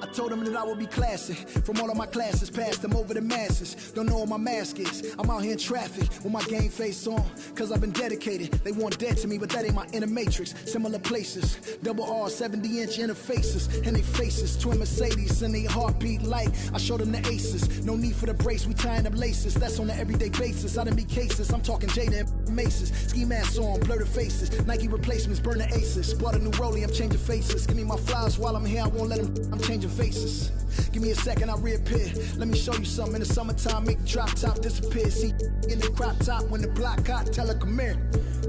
I told them that I would be classy. From all of my classes, passed them over the masses. Don't know what my mask is. I'm out here in traffic with my game face on. Cause I've been dedicated. They want dead to me, but that ain't my inner matrix. Similar places. Double R, 70-inch interfaces. And they faces. Twin Mercedes and they heartbeat like I showed them the aces. No need for the brace, we tying up laces. That's on an everyday basis. I done be cases. I'm talking Jada and Maces. Ski masks on, blur the faces. Nike replacements, burn the aces. Bought a new rollie, I'm changing faces. Give me my flowers while I'm here, I won't let them. I'm changing faces. Give me a second, I'll reappear. Let me show you something. In the summertime, make the drop top disappear. See in the crop top when the block hot. Tell her come here.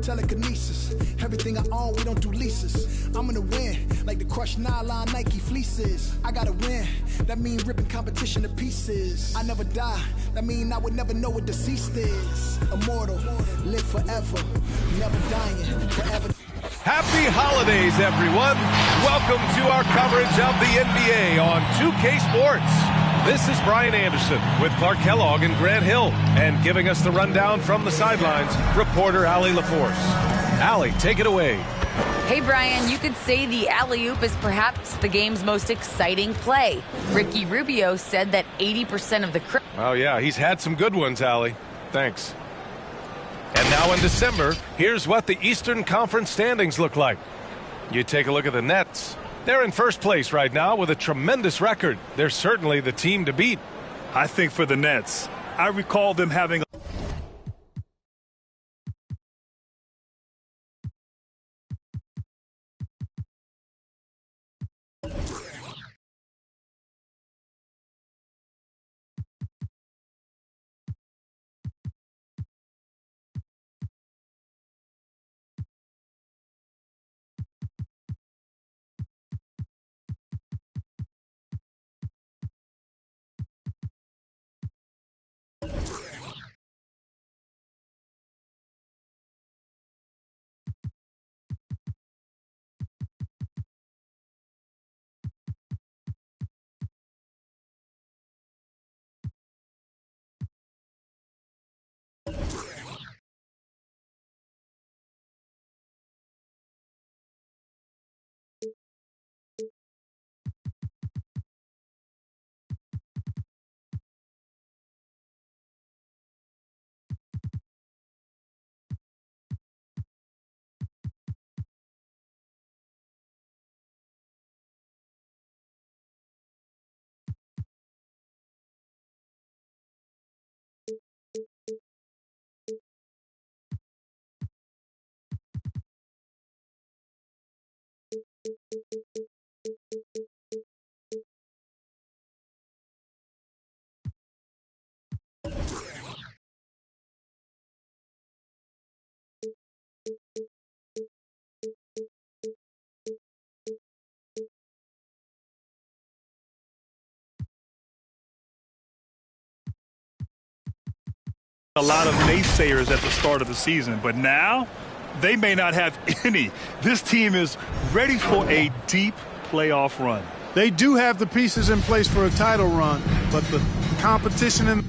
Telekinesis. Everything I own, we don't do leases. I'm gonna win, like the crushed nylon Nike fleeces. I gotta win, that mean ripping competition to pieces. I never die, that mean I would never know what deceased is. Immortal, live forever, never dying, forever. Happy holidays, everyone. Welcome to our coverage of the NBA on 2K Sports. This is Brian Anderson with Clark Kellogg and Grant Hill. And giving us the rundown from the sidelines, reporter Allie LaForce. Allie, take it away. Hey, Brian, you could say the alley-oop is perhaps the game's most exciting play. Ricky Rubio said that 80% of the... Oh, yeah, he's had some good ones, Allie. Thanks. And now in December, here's what the Eastern Conference standings look like. You take a look at the Nets. They're in first place right now with a tremendous record. They're certainly the team to beat. I think for the Nets, I recall them having a lot of naysayers at the start of the season, but now they may not have any. This team is ready for a deep playoff run. They do have the pieces in place for a title run, but the competition in the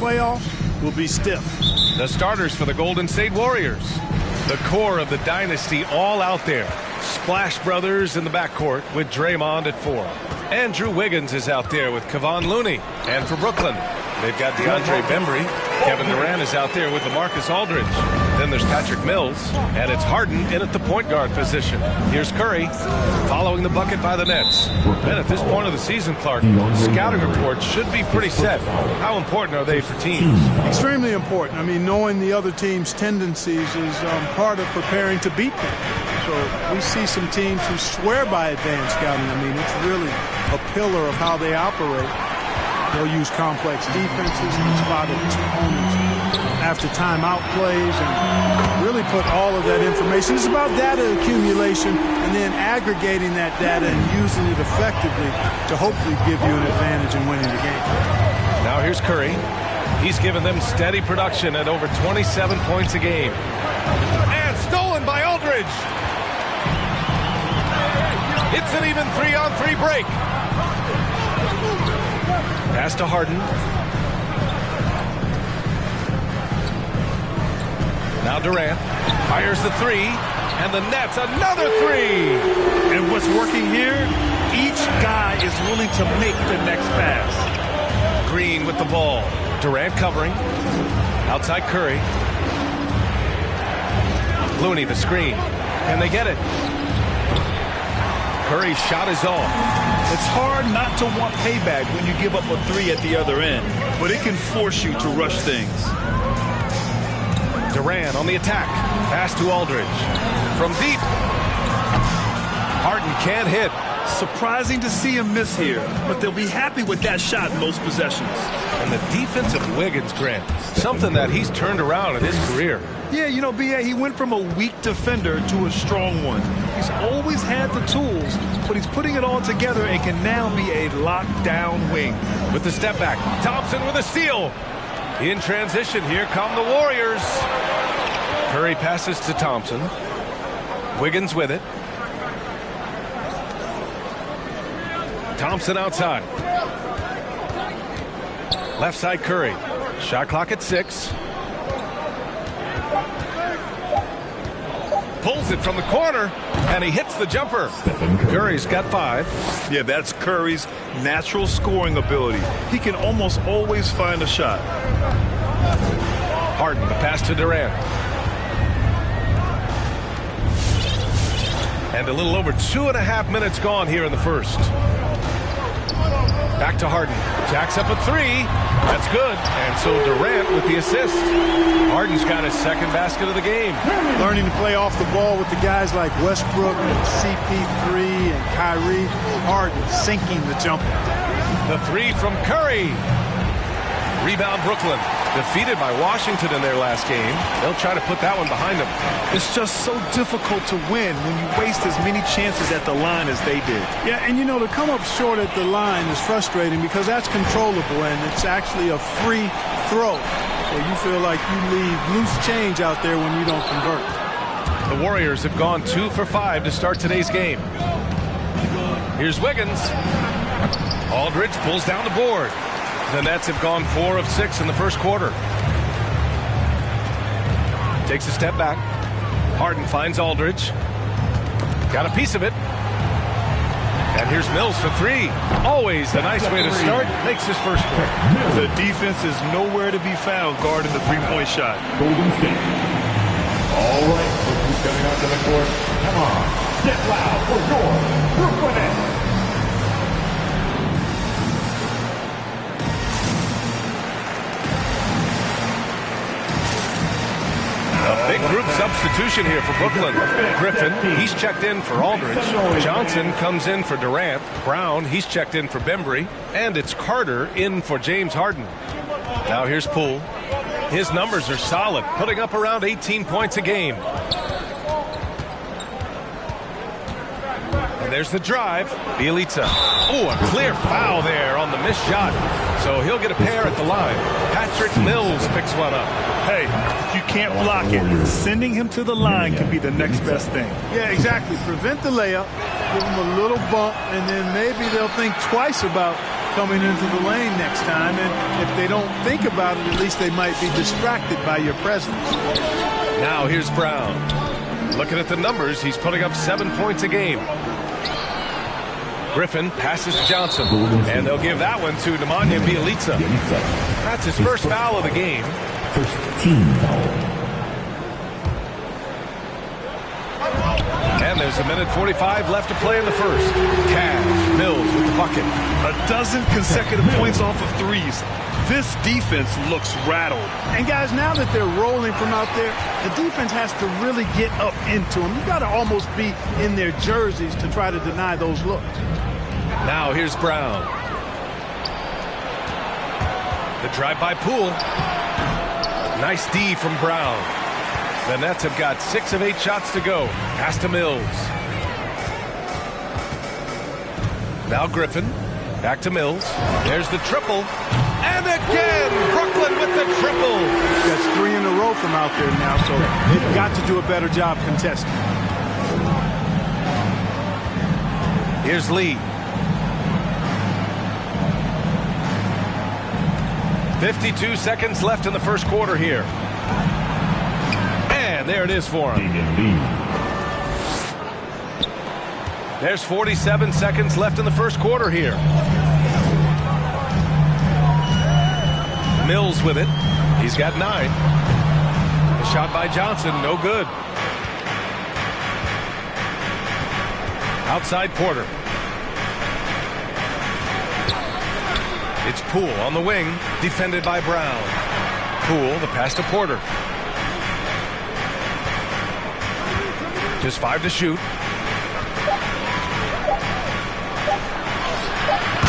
playoffs will be stiff. The starters for the Golden State Warriors. The core of the dynasty all out there. Splash Brothers in the backcourt with Draymond at 4. Andrew Wiggins is out there with Kevon Looney. And for Brooklyn, they've got DeAndre Bembry. Kevin Durant is out there with LaMarcus Aldridge. Then there's Patrick Mills, and it's Harden in at the point guard position. Here's Curry following the bucket by the Nets. And at this point of the season, Clark, scouting reports should be pretty set. How important are they for teams? Extremely important. I mean, knowing the other team's tendencies is part of preparing to beat them. So we see some teams who swear by advanced scouting. I mean, it's really a pillar of how they operate. They'll use complex defenses and spot opponents after timeout plays and really put all of that information. It's about data accumulation and then aggregating that data and using it effectively to hopefully give you an advantage in winning the game. Now here's Curry. He's given them steady production at over 27 points a game. And Aldridge. It's an even 3-on-3 break. Pass to Harden. Now Durant fires the three, and the Nets another three. And what's working here, each guy is willing to make the next pass. Green with the ball. Durant covering. Outside Curry. Looney the screen. Can they get it? Curry's shot is off. It's hard not to want payback when you give up a three at the other end, but it can force you to rush things. Durant on the attack. Pass to Aldridge. From deep. Harden can't hit. Surprising to see him miss here, but they'll be happy with that shot in most possessions. And the defense of Wiggins, Grant, something that he's turned around in his career. Yeah, you know, B.A., he went from a weak defender to a strong one. He's always had the tools, but he's putting it all together and can now be a lockdown wing. With the step back, Thompson with a steal. In transition, here come the Warriors. Curry passes to Thompson. Wiggins with it. Thompson outside. Left side Curry. Shot clock at 6. Pulls it from the corner, and he hits the jumper. Curry's got 5. Yeah, that's Curry's natural scoring ability. He can almost always find a shot. Harden, the pass to Durant. And a little over 2.5 minutes gone here in the first. Back to Harden. Jacks up a 3. That's good. And so Durant with the assist. Harden's got his second basket of the game. Learning to play off the ball with the guys like Westbrook and CP3 and Kyrie. Harden sinking the jumper. The 3 from Curry. Rebound Brooklyn. Defeated by Washington in their last game. They'll try to put that one behind them. It's just so difficult to win when you waste as many chances at the line as they did. Yeah, and you know, to come up short at the line is frustrating because that's controllable and it's actually a free throw. So you feel like you leave loose change out there when you don't convert. The Warriors have gone 2 for 5 to start today's game. Here's Wiggins. Aldridge pulls down the board. The Nets have gone 4 of 6 in the first quarter. Takes a step back. Harden finds Aldridge. Got a piece of it. And here's Mills for 3. Always a nice way to start. Makes his first one. The defense is nowhere to be found guarding the three-point shot. Golden State. All right, who's coming out to the court? Come on, get loud for your Brooklyn Nets. A big group substitution here for Brooklyn. Griffin, he's checked in for Aldridge. Johnson comes in for Durant. Brown, he's checked in for Bembry. And it's Carter in for James Harden. Now here's Poole. His numbers are solid, putting up around 18 points a game. And there's the drive. Bjelica. Oh, a clear foul there on the missed shot. So he'll get a pair at the line. Patrick Mills picks one up. Hey, you can't block it. Sending him to the line can be the next best thing. Yeah, exactly. Prevent the layup, give them a little bump, and then maybe they'll think twice about coming into the lane next time. And if they don't think about it, at least they might be distracted by your presence. Now here's Brown. Looking at the numbers, he's putting up 7 points a game. Griffin passes to Johnson, and they'll give that one to Nemanja Bjelica. That's his first foul of the game. First team foul. And there's a minute 45 left to play in the first. Cash, Mills with the bucket. A dozen consecutive points off of threes. This defense looks rattled. And guys, now that they're rolling from out there, the defense has to really get up into them. You got to almost be in their jerseys to try to deny those looks. Now here's Brown. The drive by Poole. Nice D from Brown. The Nets have got 6 of 8 shots to go. Pass to Mills. Now Griffin. Back to Mills. There's the triple. And again, Brooklyn with the triple. That's 3 in a row from out there now, so they've got to do a better job contesting. Here's Lee. 52 seconds left in the first quarter here. And there it is for him. There's 47 seconds left in the first quarter here. Mills with it. He's got 9. The shot by Johnson, no good. Outside Porter. It's Poole on the wing, defended by Brown. Poole, the pass to Porter. Just 5 to shoot.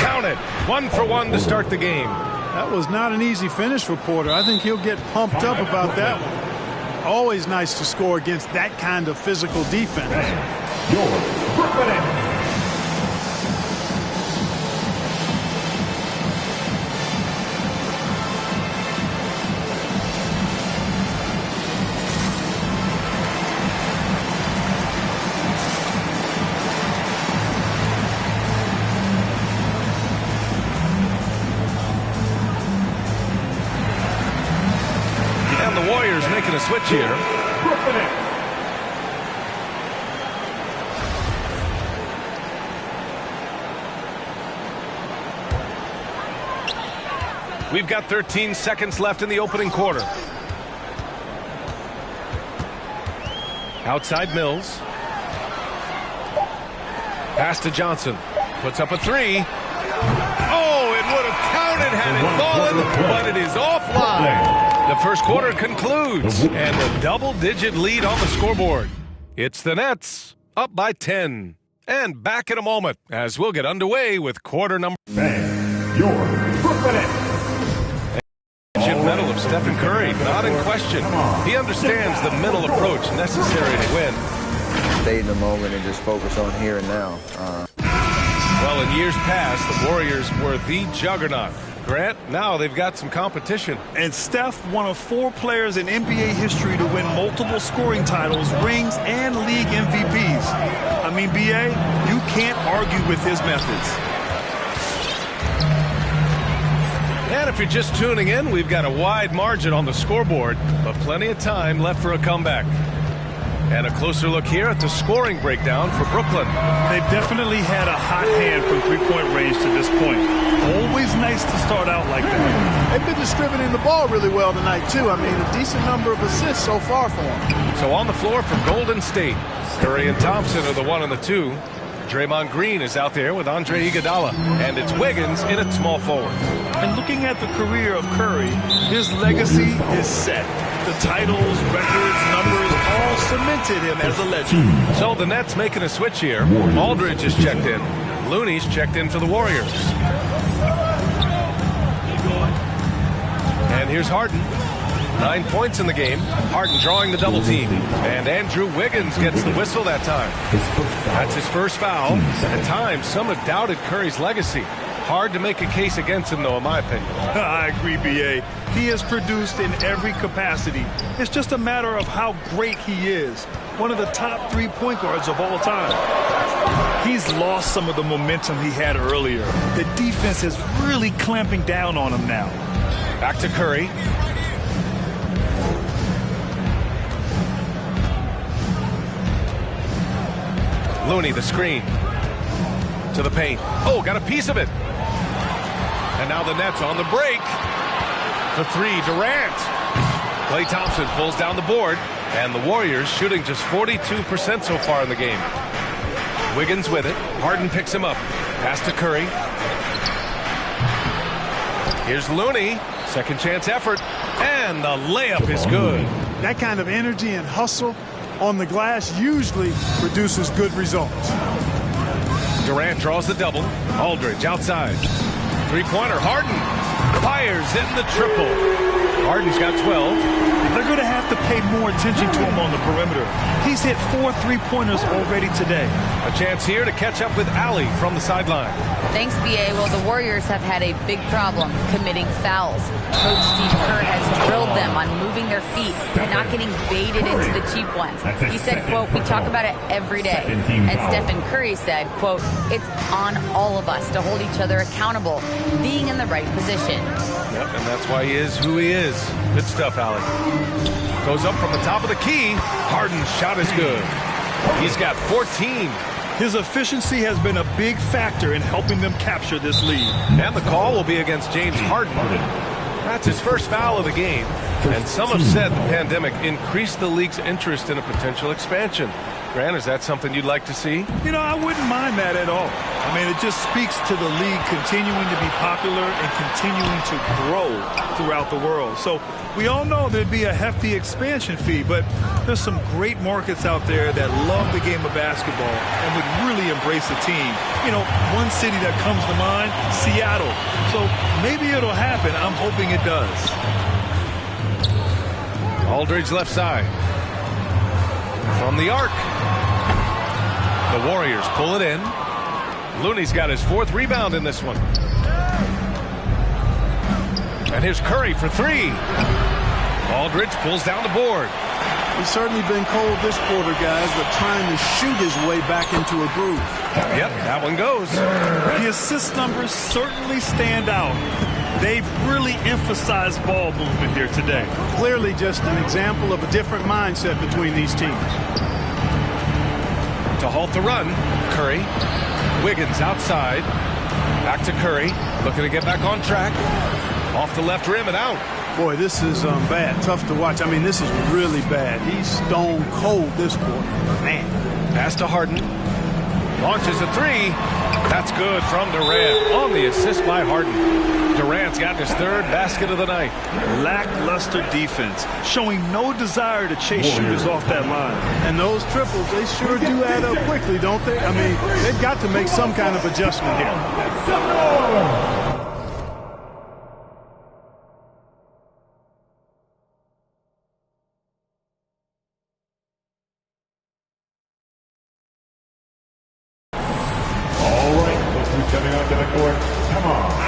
Count it. 1 for 1 to start the game. That was not an easy finish for Porter. I think he'll get pumped up about that one. Always nice to score against that kind of physical defense. And the Warriors making a switch here. We've got 13 seconds left in the opening quarter. Outside Mills. Pass to Johnson. Puts up a 3. Oh, it would have counted had it fallen, but it is offline. The first quarter concludes, and a double-digit lead on the scoreboard. It's the Nets, up by 10. And back in a moment, as we'll get underway with quarter number. Your Brooklyn Nets. Mental of Stephen Curry, not in question. He understands the mental approach necessary to win. Stay in the moment and just focus on here and now. Well, in years past, the Warriors were the juggernaut. Grant, now they've got some competition. And Steph, one of 4 players in NBA history to win multiple scoring titles, rings, and league MVPs. I mean, B.A., you can't argue with his methods. And if you're just tuning in, we've got a wide margin on the scoreboard, but plenty of time left for a comeback. And a closer look here at the scoring breakdown for Brooklyn. They've definitely had a hot hand from three-point range to this point. Always nice to start out like that. They've been distributing the ball really well tonight, too. I mean, a decent number of assists so far for them. So on the floor for Golden State, Curry and Thompson are the 1 and the 2. Draymond Green is out there with Andre Iguodala, and it's Wiggins in at small forward. And looking at the career of Curry, his legacy is set. The titles, records, numbers all cemented him as a legend. So the Nets making a switch here. Aldridge is checked in. Looney's checked in for the Warriors. And here's Harden. 9 points in the game. Harden drawing the double team. And Andrew Wiggins gets the whistle that time. That's his first foul. At times, some have doubted Curry's legacy. Hard to make a case against him, though, in my opinion. I agree, B.A. He has produced in every capacity. It's just a matter of how great he is. One of the top 3 point guards of all time. He's lost some of the momentum he had earlier. The defense is really clamping down on him now. Back to Curry. Looney, the screen. To the paint. Oh, got a piece of it. And now the Nets on the break. For 3, Durant. Klay Thompson pulls down the board. And the Warriors shooting just 42% so far in the game. Wiggins with it. Harden picks him up. Pass to Curry. Here's Looney. Second chance effort. And the layup is good. That kind of energy and hustle on the glass usually produces good results. Durant draws the double. Aldridge outside. Three-pointer. Harden fires in the triple. Harden's got 12. They're going to have to pay more attention to him on the perimeter. He's hit 4 3-pointers already today. A chance here to catch up with Allie from the sideline. Thanks, B.A. Well, the Warriors have had a big problem committing fouls. Coach Steve Kerr has drilled them on moving their feet and not getting baited into the cheap ones. He said, quote, we talk about it every day. And Stephen Curry said, quote, it's on all of us to hold each other accountable, being in the right position. Yep, and that's why he is who he is. Good stuff, Allie. Goes up from the top of the key. Harden's shot is good. He's got 14. His efficiency has been a big factor in helping them capture this lead. And the call will be against James Harden. That's his first foul of the game. And some have said the pandemic increased the league's interest in a potential expansion. Grant, is that something you'd like to see? You know, I wouldn't mind that at all. I mean, it just speaks to the league continuing to be popular and continuing to grow throughout the world. So we all know there'd be a hefty expansion fee, but there's some great markets out there that love the game of basketball and would really embrace a team. You know, one city that comes to mind, Seattle. So maybe it'll happen. I'm hoping it does. Aldridge left side. From the arc. The Warriors pull it in. Looney's got his 4th rebound in this one. And here's Curry for 3. Aldridge pulls down the board. He's certainly been cold this quarter, guys, but trying to shoot his way back into a groove. Yep, that one goes. The assist numbers certainly stand out. They've really emphasized ball movement here today. Clearly just an example of a different mindset between these teams. To halt the run, Curry. Wiggins outside. Back to Curry. Looking to get back on track. Off the left rim and out. Boy, this is bad. Tough to watch. I mean, this is really bad. He's stone cold this quarter. Man. Pass to Harden. Launches a 3. That's good from Durant on the assist by Harden. Durant's got his 3rd basket of the night. Lackluster defense, showing no desire to chase shooters off that line. And those triples, they sure do add up quickly, don't they? I mean, they've got to make some kind of adjustment here.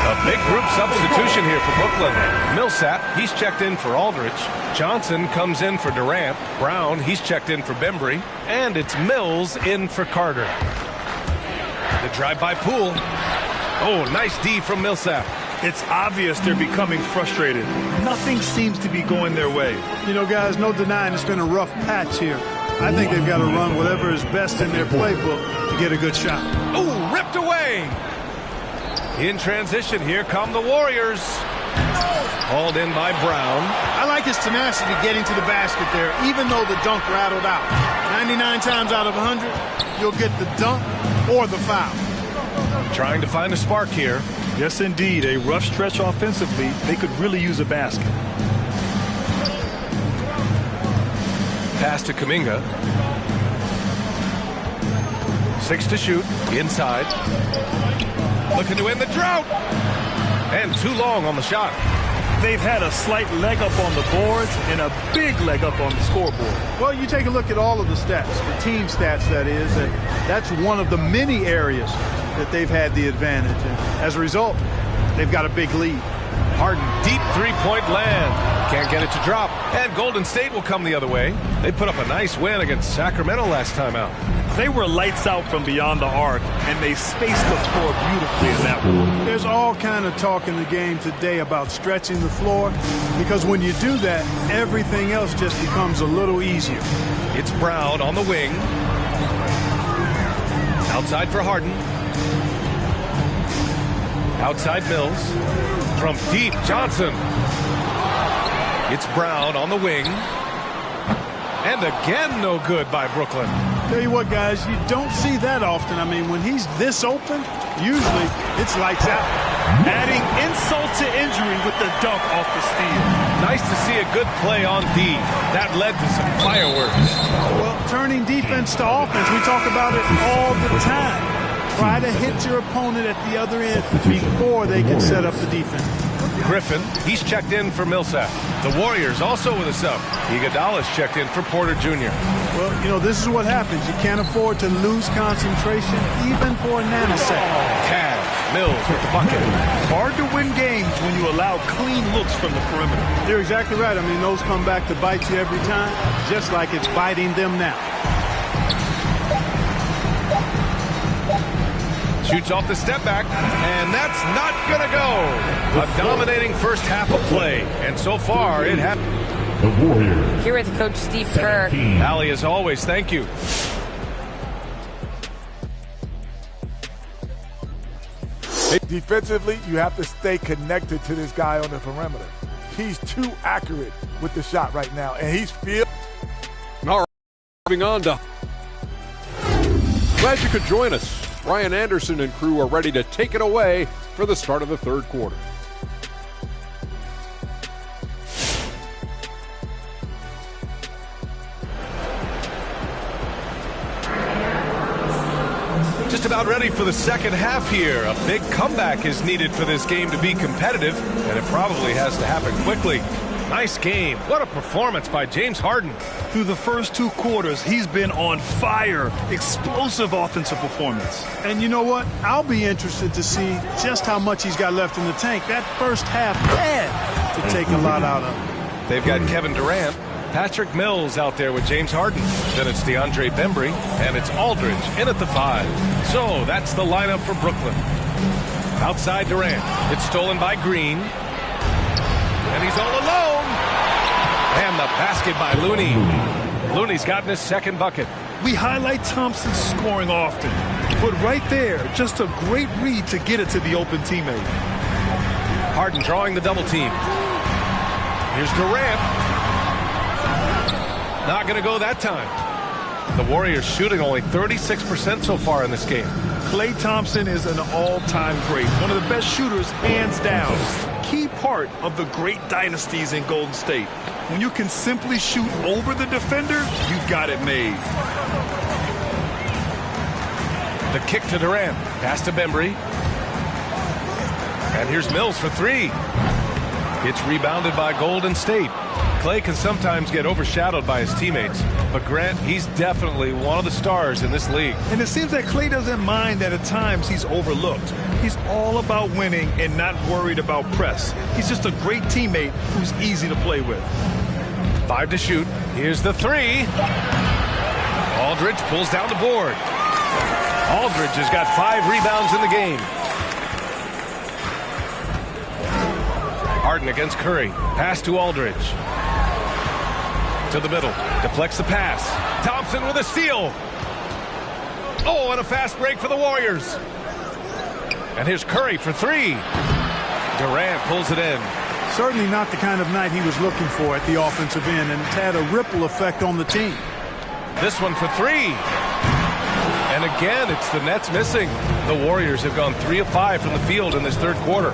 A big group substitution here for Brooklyn. Millsap, he's checked in for Aldridge. Johnson comes in for Durant. Brown, he's checked in for Bembry. And it's Mills in for Carter. The drive-by Poole. Oh, nice D from Millsap. It's obvious they're becoming frustrated. Nothing seems to be going their way. You know, guys, no denying it's been a rough patch here. I think they've got to run whatever is best in their playbook to get a good shot. Oh, ripped away. In transition, here come the Warriors. Hauled in by Brown. I like his tenacity getting to the basket there, even though the dunk rattled out. 99 times out of 100, you'll get the dunk or the foul. Trying to find a spark here. Yes, indeed. A rough stretch offensively. They could really use a basket. Pass to Kuminga. 6 to shoot. Inside. Looking to end the drought. And too long on the shot. They've had a slight leg up on the boards and a big leg up on the scoreboard. Well, you take a look at all of the stats, the team stats, that is, and that's one of the many areas that they've had the advantage. And as a result, they've got a big lead. Harden, deep three-point land. Can't get it to drop. And Golden State will come the other way. They put up a nice win against Sacramento last time out. They were lights out from beyond the arc, and they spaced the floor beautifully in that one. There's all kind of talk in the game today about stretching the floor, because when you do that, everything else just becomes a little easier. It's Brown on the wing. Outside for Harden. Outside Mills. From deep, Johnson. It's Brown on the wing. And again, no good by Brooklyn. Tell you what, guys, you don't see that often. I mean, when he's this open, usually it's lights out. Adding insult to injury with the dunk off the steal. Nice to see a good play on D. That led to some fireworks. Well, turning defense to offense, we talk about it all the time. Try to hit your opponent at the other end before they can set up the defense. Griffin, he's checked in for Millsap. The Warriors also with a sub. Iguodala's checked in for Porter Jr. Well, you know, this is what happens. You can't afford to lose concentration even for a nanosecond. Cavs, Mills with the bucket. Hard to win games when you allow clean looks from the perimeter. You're exactly right. I mean, those come back to bite you every time, just like it's biting them now. Shoots off the step back, and that's not going to go. A dominating first half of play, and so far it happened. The Warriors. Here with Coach Steve Kerr. Allie, as always, thank you. Defensively, you have to stay connected to this guy on the perimeter. He's too accurate with the shot right now, and he's All right, moving on to. Glad you could join us. Ryan Anderson and crew are ready to take it away for the start of the third quarter. Just about ready for the second half here. A big comeback is needed for this game to be competitive, and it probably has to happen quickly. Nice game. What a performance by James Harden. Through the first 2 quarters, he's been on fire. Explosive offensive performance. And you know what? I'll be interested to see just how much he's got left in the tank. That first half had to take a lot out of him. They've got Kevin Durant, Patrick Mills out there with James Harden. Then it's DeAndre Bembry, and it's Aldridge in at the 5. So that's the lineup for Brooklyn. Outside Durant. It's stolen by Green. And he's all alone. And the basket by Looney. Looney's gotten his second bucket. We highlight Thompson's scoring often, but right there, just a great read to get it to the open teammate. Harden drawing the double team. Here's Durant. Not going to go that time. The Warriors shooting only 36% so far in this game. Klay Thompson is an all-time great, one of the best shooters, hands down. Key part of the great dynasties in Golden State. When you can simply shoot over the defender, you've got it made. The kick to Durant. Pass to Bembry. And here's Mills for 3. It's rebounded by Golden State. Klay can sometimes get overshadowed by his teammates, but Grant, he's definitely one of the stars in this league. And it seems that Klay doesn't mind that at times he's overlooked. He's all about winning and not worried about press. He's just a great teammate who's easy to play with. 5 to shoot. Here's the 3. Aldridge pulls down the board. Aldridge has got 5 rebounds in the game. Harden against Curry. Pass to Aldridge. To the middle. Deflects the pass. Thompson with a steal. Oh, and a fast break for the Warriors. And here's Curry for 3. Durant pulls it in. Certainly not the kind of night he was looking for at the offensive end, and it's had a ripple effect on the team. This one for 3. And again, it's the Nets missing. The Warriors have gone 3 of 5 from the field in this third quarter.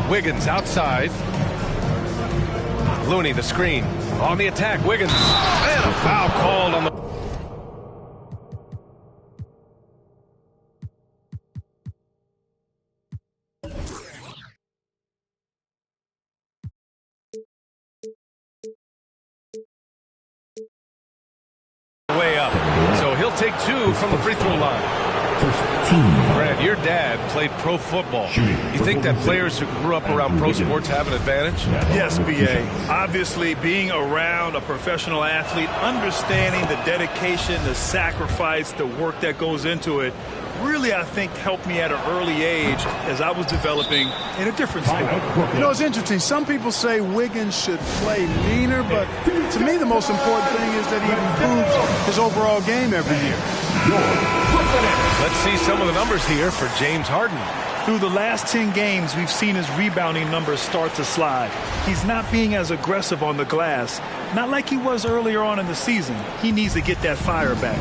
Wiggins outside. Looney the screen. On the attack, Wiggins. And a foul called on the... way up. So he'll take 2 from the free throw line. Brad, your dad played pro football. You think that players who grew up around pro sports have an advantage? Yes, B.A. Obviously, being around a professional athlete, understanding the dedication, the sacrifice, the work that goes into it, really, I think, helped me at an early age as I was developing in a different sport. You know, it's interesting. Some people say Wiggins should play leaner, but to me, the most important thing is that he improves his overall game every year. Let's see some of the numbers here for James Harden. Through the last 10 games, we've seen his rebounding numbers start to slide. He's not being as aggressive on the glass, not like he was earlier on in the season. He needs to get that fire back.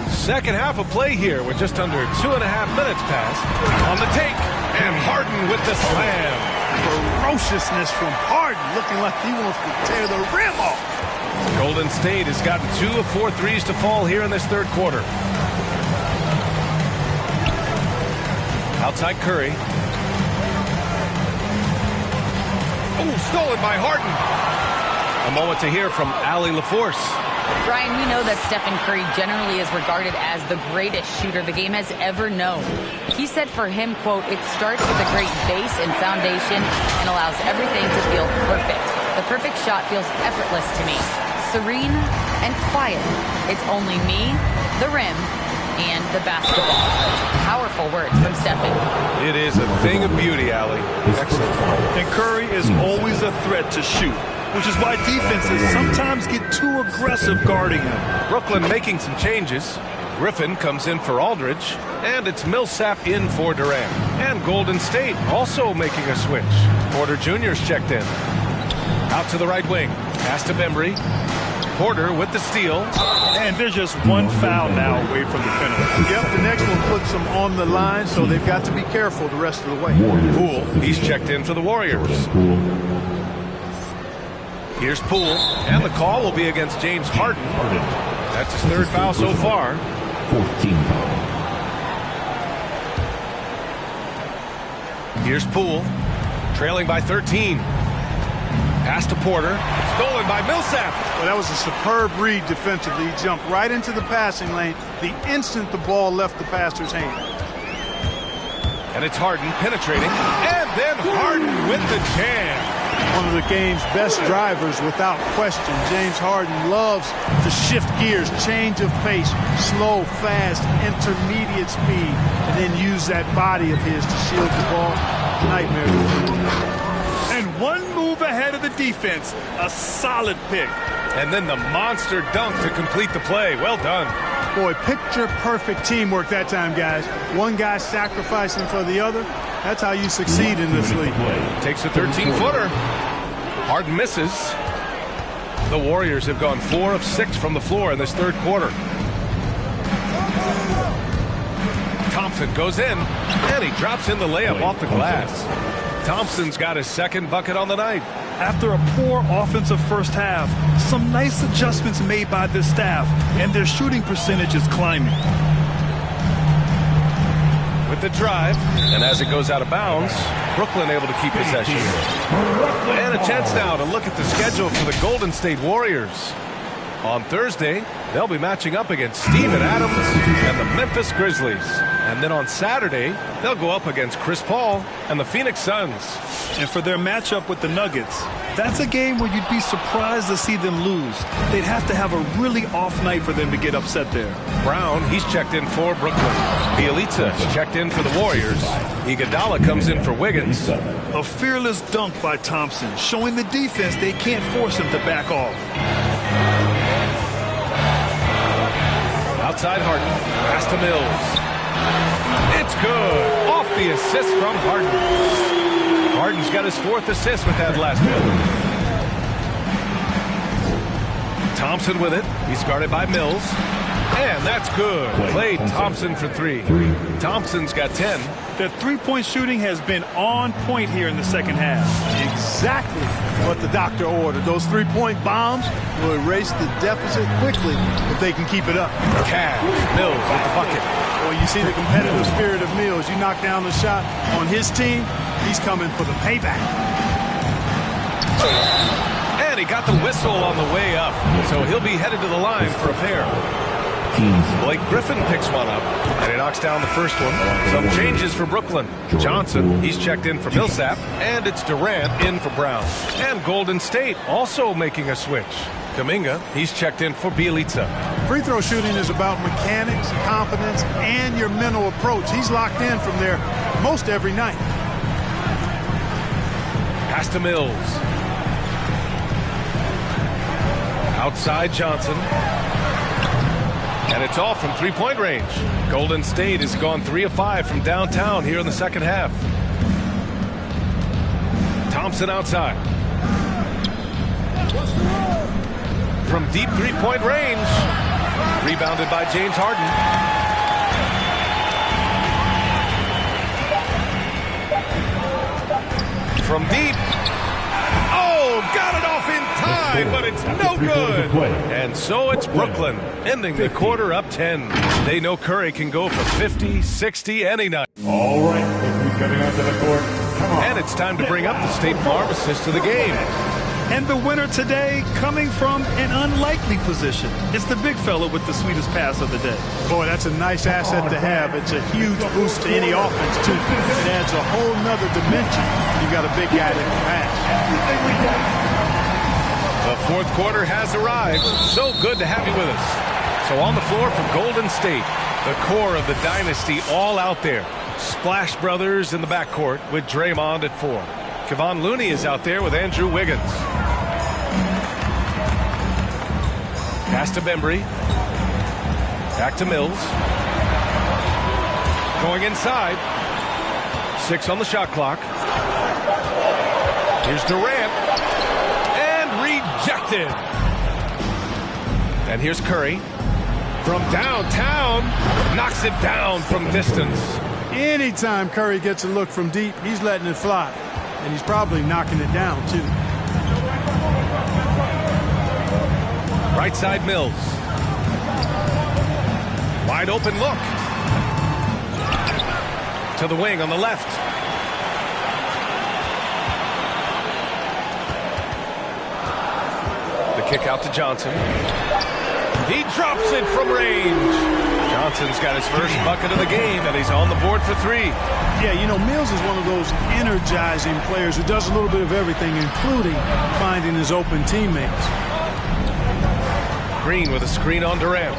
Second half of play here with just under 2.5 minutes passed. On the take, and Harden with the slam. Ferociousness from Harden, looking like he wants to tear the rim off. Golden State has gotten 2 of 4 threes to fall here in this third quarter. Outside Curry. Oh, stolen by Harden. A moment to hear from Allie LaForce. Brian, we know that Stephen Curry generally is regarded as the greatest shooter the game has ever known. He said for him, quote, "It starts with a great base and foundation and allows everything to feel perfect. The perfect shot feels effortless to me. Serene and quiet. It's only me, the rim, and the basketball." Powerful words from Stephen. It is a thing of beauty, Allie. Excellent. And Curry is always a threat to shoot, which is why defenses sometimes get too aggressive guarding him. Brooklyn making some changes. Griffin comes in for Aldridge, and it's Millsap in for Durant. And Golden State also making a switch. Porter Jr.'s checked in. Out to the right wing. Pass to Bembry. Porter with the steal. And there's just one foul now away from the finish. Yep, the next one puts them on the line, so they've got to be careful the rest of the way. Poole, he's checked in for the Warriors. Here's Poole, and the call will be against James Harden. That's his third foul so far. 14 foul. Here's Poole, trailing by 13. Pass to Porter, stolen by Millsap. Well, that was a superb read defensively. He jumped right into the passing lane the instant the ball left the passer's hand. And it's Harden penetrating, and then Harden with the jam. One of the game's best drivers without question. James Harden loves to shift gears, change of pace, slow, fast, intermediate speed, and then use that body of his to shield the ball. Nightmare. And one move ahead of the defense. A solid pick. And then the monster dunk to complete the play. Well done. Boy, picture-perfect teamwork that time, guys. One guy sacrificing for the other. That's how you succeed in this league. Takes a 13-footer. Harden misses. The Warriors have gone 4 of 6 from the floor in this third quarter. Thompson goes in, and he drops in the layup off the glass. Thompson's got his second bucket on the night. After a poor offensive first half, some nice adjustments made by this staff, and their shooting percentage is climbing. With the drive, and as it goes out of bounds, Brooklyn able to keep possession. And a chance now to look at the schedule for the Golden State Warriors. On Thursday, they'll be matching up against Steven Adams and the Memphis Grizzlies. And then on Saturday, they'll go up against Chris Paul and the Phoenix Suns. And for their matchup with the Nuggets, that's a game where you'd be surprised to see them lose. They'd have to have a really off night for them to get upset there. Brown, he's checked in for Brooklyn. Bielitsa checked in for the Warriors. Iguodala comes in for Wiggins. A fearless dunk by Thompson, showing the defense they can't force him to back off. Outside Harden, pass to Mills. It's good. Off the assist from Harden. Harden's got his 4th assist with that last one. Thompson with it. He's guarded by Mills. And that's good. Klay Thompson for 3. Thompson's got 10. That three-point shooting has been on point here in the second half. Exactly what the doctor ordered. Those three-point bombs will erase the deficit quickly if they can keep it up. Cash, Mills with the bucket. Well, you see the competitive spirit of Mills. You knock down the shot on his team, he's coming for the payback. And he got the whistle on the way up, so he'll be headed to the line for a pair. Blake Griffin picks one up, and he knocks down the first one. Some changes for Brooklyn. Johnson, he's checked in for Millsap, and it's Durant in for Brown. And Golden State also making a switch. Kuminga, he's checked in for Bielitsa. Free throw shooting is about mechanics, confidence, and your mental approach. He's locked in from there most every night. Pass to Mills. Outside Johnson. And it's off from three-point range. Golden State has gone 3 of 5 from downtown here in the second half. Thompson outside. From deep three-point range. Rebounded by James Harden. From deep. Oh, got it off in time. inside, but it's no good. And so it's Brooklyn, ending the quarter up 10. They know Curry can go for 50, 60 any night. All right, look who's coming onto the court. Come on. And it's time to bring up the State Farm assist to the game. And the winner today coming from an unlikely position. It's the big fella with the sweetest pass of the day. Boy, that's a nice asset to have. It's a huge boost to any offense, too. It adds a whole nother dimension. You got a big guy that can pass. The fourth quarter has arrived. So good to have you with us. So on the floor for Golden State, the core of the dynasty all out there. Splash Brothers in the backcourt with Draymond at 4. Kevon Looney is out there with Andrew Wiggins. Pass to Bembry. Back to Mills. Going inside. 6 on the shot clock. Here's Durant. And rejected. And here's Curry. From downtown. Knocks it down from distance. Anytime Curry gets a look from deep, he's letting it fly. And he's probably knocking it down, too. Right side Mills. Wide open look. To the wing on the left. The kick out to Johnson. He drops it from range. Johnson's got his first bucket of the game, and he's on the board for 3. Yeah, you know, Mills is one of those energizing players who does a little bit of everything, including finding his open teammates. Green with a screen on Durant.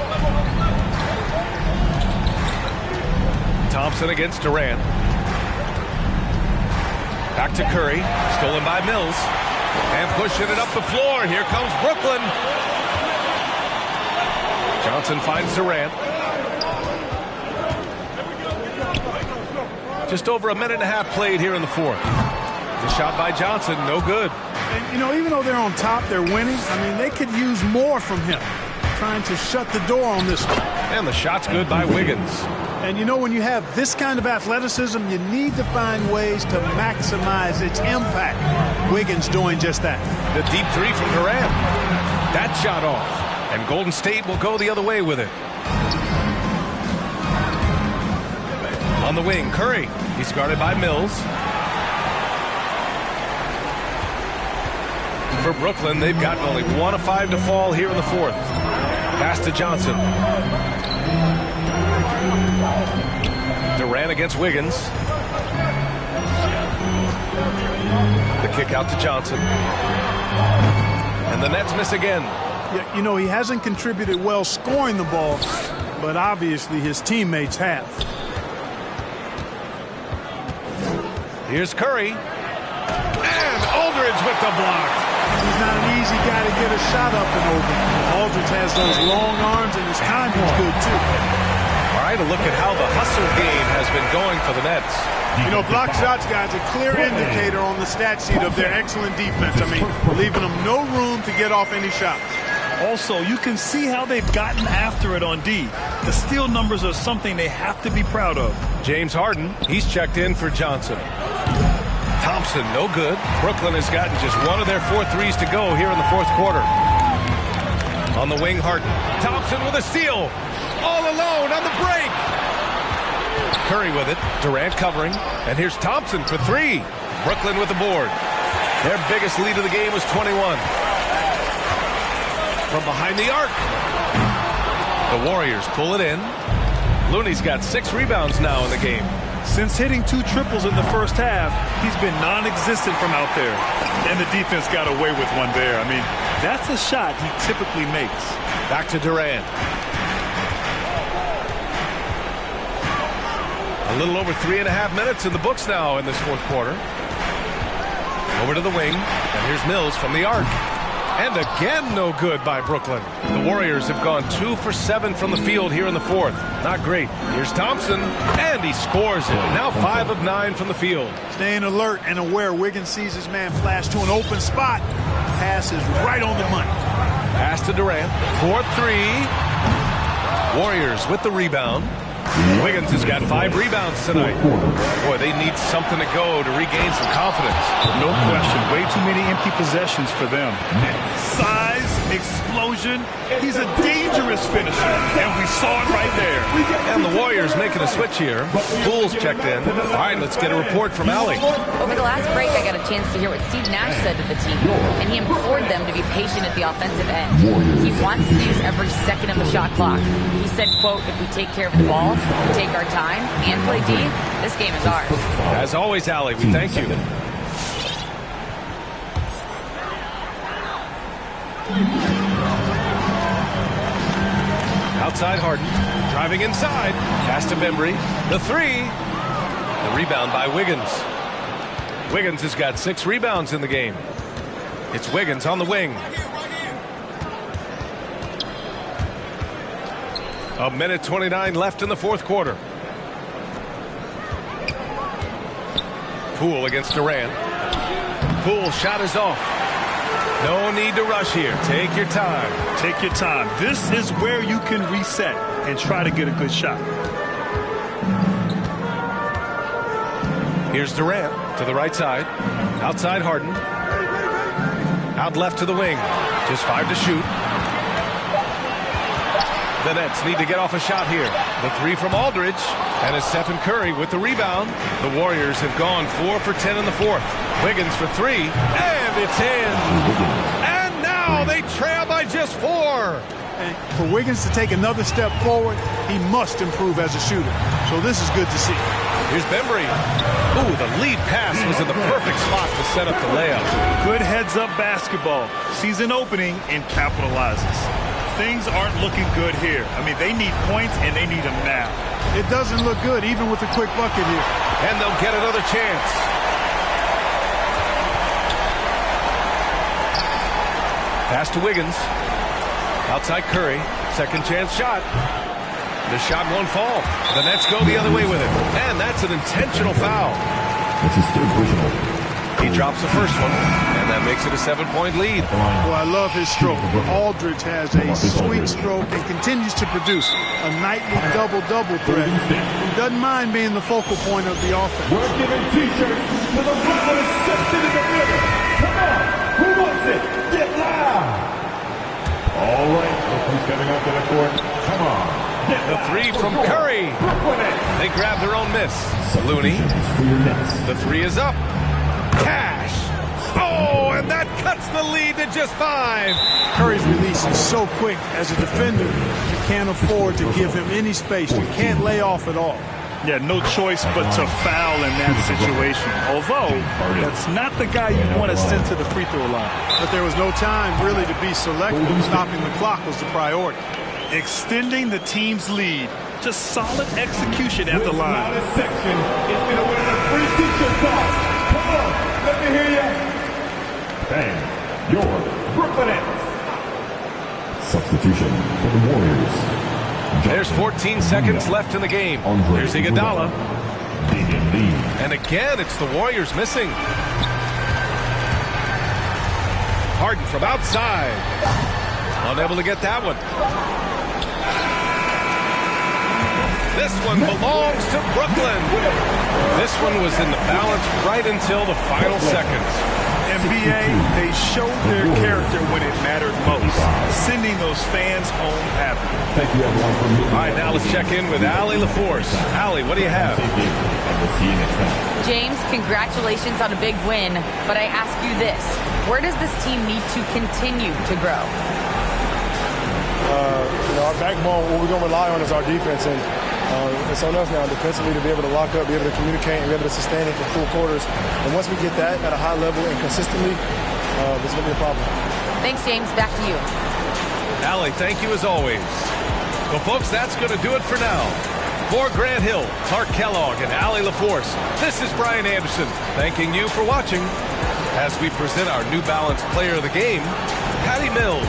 Thompson against Durant. Back to Curry. Stolen by Mills. And pushing it up the floor. Here comes Brooklyn. Johnson finds Durant. Just over a minute and a half played here in the fourth. The shot by Johnson, no good. And, you know, even though they're on top, they're winning. I mean, they could use more from him. Trying to shut the door on this one. And the shot's good by Wiggins. And, you know, when you have this kind of athleticism, you need to find ways to maximize its impact. Wiggins doing just that. The deep 3 from Durant. That shot off. And Golden State will go the other way with it. On the wing, Curry. He's guarded by Mills. For Brooklyn, they've gotten only 1 of 5 to fall here in the fourth. Pass to Johnson. Durant against Wiggins. The kick out to Johnson. And the Nets miss again. Yeah, you know, he hasn't contributed well scoring the ball, but obviously his teammates have. Here's Curry. And Aldridge with the block. He's not an easy guy to get a shot up and over. Aldridge has those long arms, and his timing's good, too. All right, a look at how the hustle game has been going for the Nets. You know, block shots, guys, a clear indicator on the stat sheet of their excellent defense. I mean, leaving them no room to get off any shots. Also, you can see how they've gotten after it on D. The steal numbers are something they have to be proud of. James Harden, he's checked in for Johnson. Thompson, no good. Brooklyn has gotten just 1 of their 4 threes to go here in the fourth quarter. On the wing, Harden. Thompson with a steal. All alone on the break. Curry with it. Durant covering. And here's Thompson for 3. Brooklyn with the board. Their biggest lead of the game was 21. From behind the arc. The Warriors pull it in. Looney's got 6 rebounds now in the game. Since hitting 2 triples in the first half, he's been non-existent from out there. And the defense got away with one there. I mean, that's a shot he typically makes. Back to Durant. A little over 3.5 minutes in the books now in this fourth quarter. Over to the wing. And here's Mills from the arc. And again, no good by Brooklyn. The Warriors have gone 2 for 7 from the field here in the fourth. Not great. Here's Thompson, and he scores it. Now 5 of 9 from the field. Staying alert and aware. Wiggins sees his man flash to an open spot. Pass is right on the money. Pass to Durant. 4-3. Warriors with the rebound. Wiggins has got 5 rebounds tonight. Boy, they need something to go to regain some confidence. No question. Way too many empty possessions for them. Size, explosion. He's a dangerous finisher, and we saw it right there. And the Warriors making a switch here. Poole's checked in. All right, let's get a report from Allie. Over the last break, I got a chance to hear what Steve Nash said to the team, and he implored them to be patient at the offensive end. He wants to use every second of the shot clock. He said, quote, if we take care of the ball, take our time, and play D, this game is ours. As always, Allie, we thank you. Outside Harden, driving inside, pass to Bembry, the 3, the rebound by Wiggins. Wiggins has got 6 rebounds in the game. It's Wiggins on the wing. A minute 29 left in the fourth quarter. Poole against Durant. Poole shot is off. No need to rush here. Take your time. Take your time. This is where you can reset and try to get a good shot. Here's Durant to the right side. Outside Harden. Out left to the wing. Just 5 to shoot. The Nets need to get off a shot here. The 3 from Aldridge. And it's Stephen Curry with the rebound. The Warriors have gone 4 for 10 in the fourth. Wiggins for 3. And it's in. And now they trail by just 4. And for Wiggins to take another step forward, he must improve as a shooter. So this is good to see. Here's Bembry. Ooh, the lead pass was in the perfect spot to set up the layup. Good heads-up basketball. Sees an opening and capitalizes. Things aren't looking good here. I mean, they need points, and they need them now. It doesn't look good, even with a quick bucket here. And they'll get another chance. Pass to Wiggins. Outside Curry. Second chance shot. The shot won't fall. The Nets go the other way with it. And that's an intentional foul. This is still original. He drops the first one, and that makes it a 7-point lead. Well, I love his stroke. Aldridge has a sweet stroke and continues to produce a nightly double-double threat. He doesn't mind being the focal point of the offense. We're giving T-shirts to the Brooklyn section in the building. Come on, who wants it? Get loud. All right, look who's coming up to the court. Come on. The 3 from Curry. They grab their own miss. Looney. The 3 is up. Cash. Oh, and that cuts the lead to just 5. Curry's release is so quick. As a defender, you can't afford to give him any space. You can't lay off at all. Yeah, no choice but to foul in that situation. Although, that's not the guy you want to send to the free throw line. But there was no time really to be selective. Stopping the clock was the priority. Extending the team's lead. Just solid execution at the line. Section is going to win a free T-shirt box. Come on, let me hear you. Fans, your Brooklyn Nets. Substitution for the Warriors. There's 14 seconds left in the game. Here's Iguodala. And again, it's the Warriors missing. Harden from outside. Unable to get that one. This one belongs to Brooklyn. This one was in the balance right until the final seconds. NBA, they showed their character when it mattered most, sending those fans home happy. Thank you, everyone, for meeting. All right, now let's check in with Allie LaForce. Allie, what do you have? We'll see you next time. James, congratulations on a big win, but I ask you this. Where does this team need to continue to grow? Our backbone, what we're going to rely on is our defense, and it's on us now defensively to be able to lock up, be able to communicate, and be able to sustain it for full quarters. And once we get that at a high level and consistently, it's going to be a problem. Thanks, James. Back to you. Allie, thank you as always. Well, folks, that's going to do it for now. For Grant Hill, Clark Kellogg, and Allie LaForce, this is Brian Anderson thanking you for watching as we present our New Balance Player of the Game, Patty Mills.